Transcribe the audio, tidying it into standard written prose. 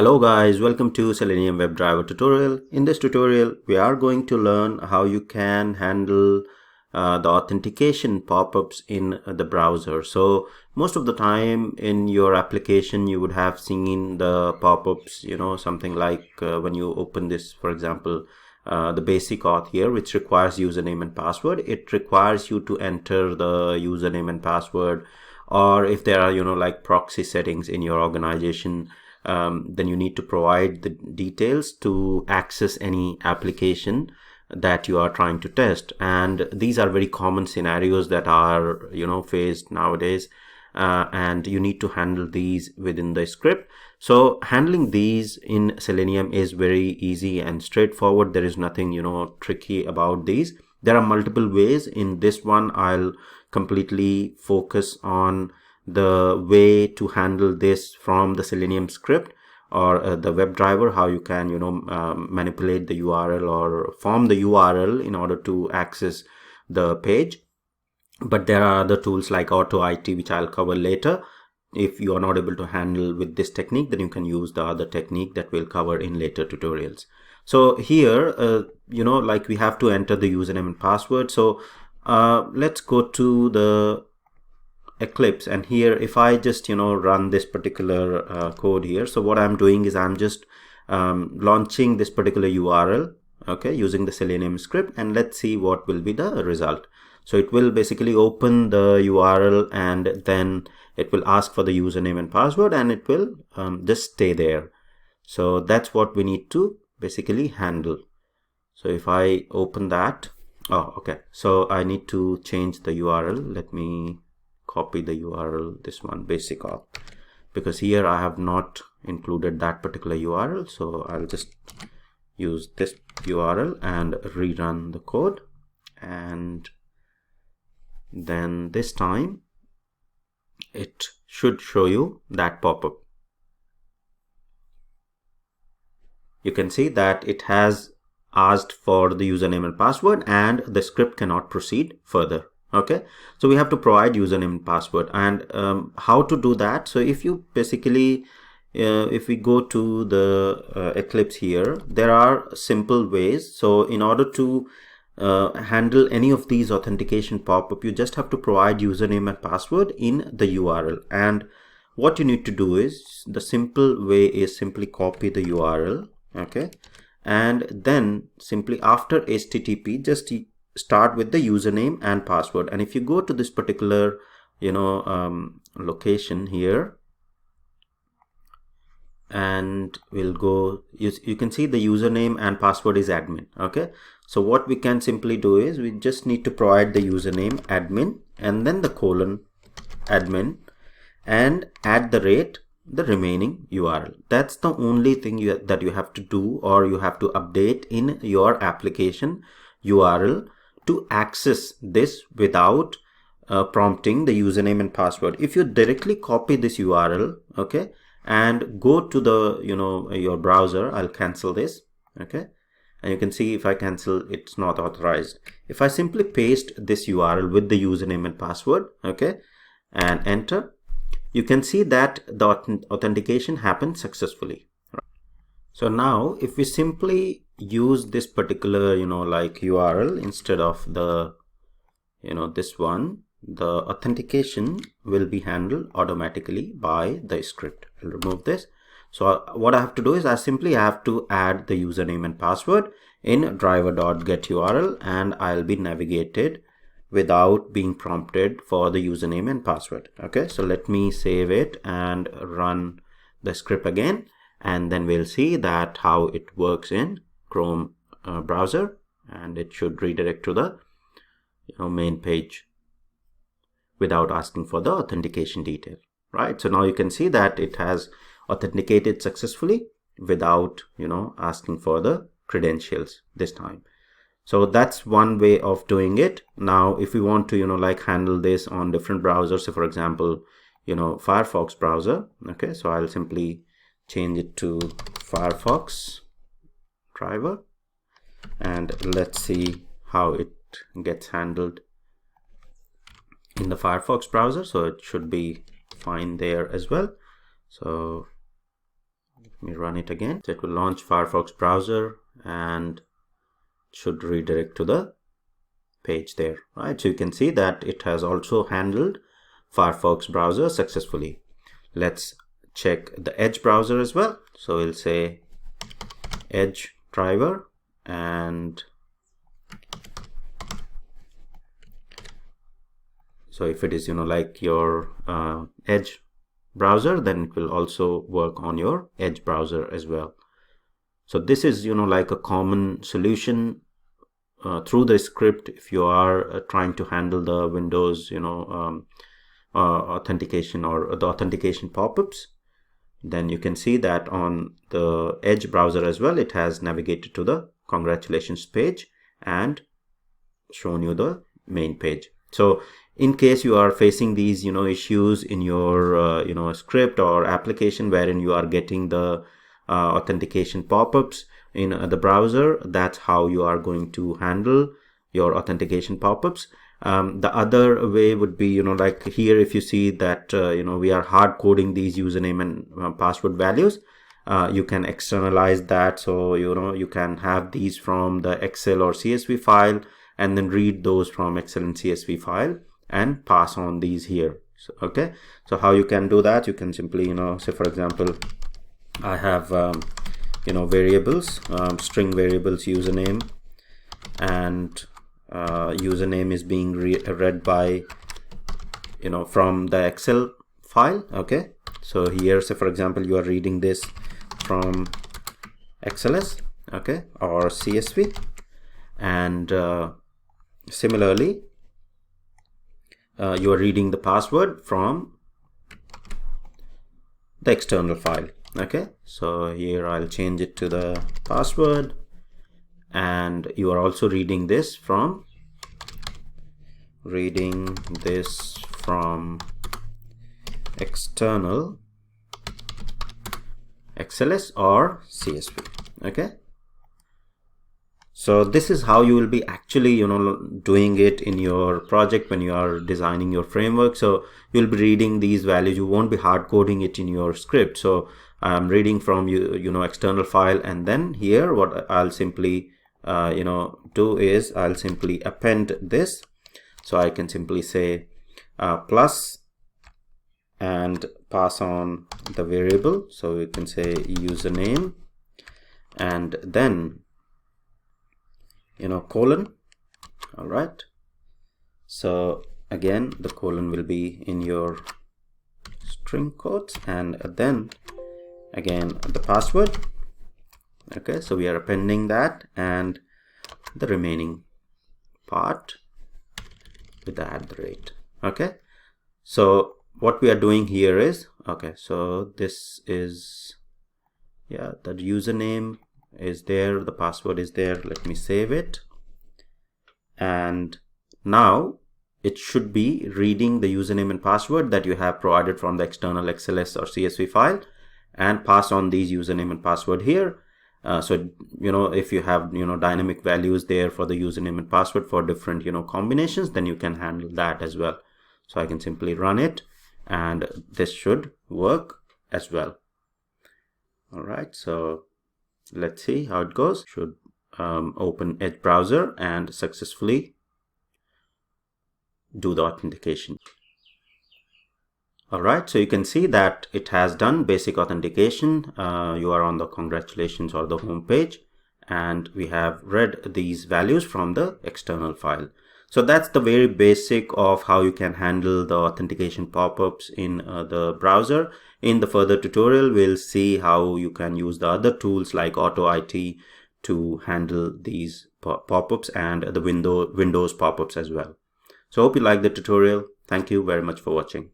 Hello guys, welcome to Selenium WebDriver tutorial. In this tutorial, we are going to learn how you can handle the authentication pop-ups in the browser. So most of the time in your application, you would have seen the pop-ups, something like when you open this, for example, the basic auth here, which requires username and password. It requires you to enter the username and password, or if there are, like proxy settings in your organization, then you need to provide the details to access any application that you are trying to test. And these are very common scenarios that are faced nowadays, and you need to handle these within the script. So handling these in Selenium is very easy and straightforward. There is nothing tricky about these. There are multiple ways. In this one, I'll completely focus on the way to handle this from the Selenium script or the WebDriver, how you can manipulate the URL or form the URL in order to access the page. But there are other tools like Auto IT, which I'll cover later. If you are not able to handle with this technique, then you can use the other technique that we'll cover in later tutorials. So here, like we have to enter the username and password. So let's go to the Eclipse, and here if I just run this particular code here, so what I'm doing is I'm just launching this particular URL, okay, using the Selenium script, and let's see what will be the result. So it will basically open the URL, and then it will ask for the username and password, and it will just stay there. So that's what we need to basically handle. So if I open that, okay, so I need to change the URL. Let me copy the URL, this one, basic auth, because here I have not included that particular URL. So I'll just use this URL and rerun the code, and then this time it should show you that pop-up. You can see that it has asked for the username and password, and the script cannot proceed further. Okay, so we have to provide username and password, and how to do that. So if you basically if we go to the Eclipse here, there are simple ways. So in order to handle any of these authentication pop-up, you just have to provide username and password in the URL. And what you need to do is, the simple way is simply copy the URL, okay, and then simply after HTTP, just start with the username and password. And if you go to this particular location here, and we'll go, you can see the username and password is admin. Okay, so what we can simply do is we just need to provide the username admin, and then the colon admin, and at the rate the remaining URL. That's the only thing that you have to do, or you have to update in your application URL to access this without prompting the username and password. If you directly copy this URL, okay, and go to the your browser, I'll cancel this, okay, and you can see if I cancel, it's not authorized. If I simply paste this URL with the username and password, okay, and enter, you can see that the authentication happened successfully. So now if we simply use this particular like URL instead of the this one, the authentication will be handled automatically by the script. I'll remove this. So what I have to do is I simply have to add the username and password in driver.getURL, and I'll be navigated without being prompted for the username and password. Okay, so let me save it and run the script again, and then we'll see that how it works in Chrome browser, and it should redirect to the main page without asking for the authentication detail, right? So now you can see that it has authenticated successfully without asking for the credentials this time. So that's one way of doing it. Now if we want to like handle this on different browsers, so for example Firefox browser, okay, so I'll simply change it to Firefox driver, and let's see how it gets handled in the Firefox browser. So it should be fine there as well. So Let me run it again. So it will launch Firefox browser and should redirect to the page there, right? So you can see that it has also handled Firefox browser successfully. Let's check the Edge browser as well. So we'll say Edge driver, and so if it is like your Edge browser, then it will also work on your Edge browser as well. So this is like a common solution through the script if you are trying to handle the Windows authentication or the authentication pop-ups. Then you can see that on the Edge browser as well, it has navigated to the congratulations page and shown you the main page. So in case you are facing these issues in your script or application wherein you are getting the authentication pop-ups in the browser, that's how you are going to handle your authentication pop-ups. The other way would be like here, if you see that we are hard coding these username and password values, you can externalize that. So you can have these from the Excel or CSV file and then read those from Excel and CSV file and pass on these here. So, okay, so how you can do that? You can simply say, for example, I have variables, string variables, username, and username is being read by from the Excel file. Okay, so here, say for example, you are reading this from XLS, okay, or CSV, and similarly you are reading the password from the external file. Okay, so here I'll change it to the password, and you are also reading this from external XLS or CSV. Okay, so this is how you will be actually doing it in your project when you are designing your framework. So you'll be reading these values, you won't be hard coding it in your script. So I'm reading from external file, and then here what I'll simply do is I'll simply append this. So I can simply say plus and pass on the variable. So you can say username and then colon. All right, so again the colon will be in your string quotes, and then again the password. Okay, so we are appending that and the remaining part with the @. Okay, so what we are doing here is, okay, so this is, yeah, the username is there, the password is there. Let me save it, and now it should be reading the username and password that you have provided from the external XLS or CSV file and pass on these username and password here. So if you have dynamic values there for the username and password for different combinations, then you can handle that as well. So I can simply run it and this should work as well. All right, so let's see how it goes. Should open Edge browser and successfully do the authentication. All right, so you can see that it has done basic authentication. You are on the congratulations or the home page, and we have read these values from the external file. So that's the very basic of how you can handle the authentication pop-ups in the browser. In the further tutorial, we'll see how you can use the other tools like AutoIT to handle these pop-ups and the Windows pop-ups as well. So hope you like the tutorial. Thank you very much for watching.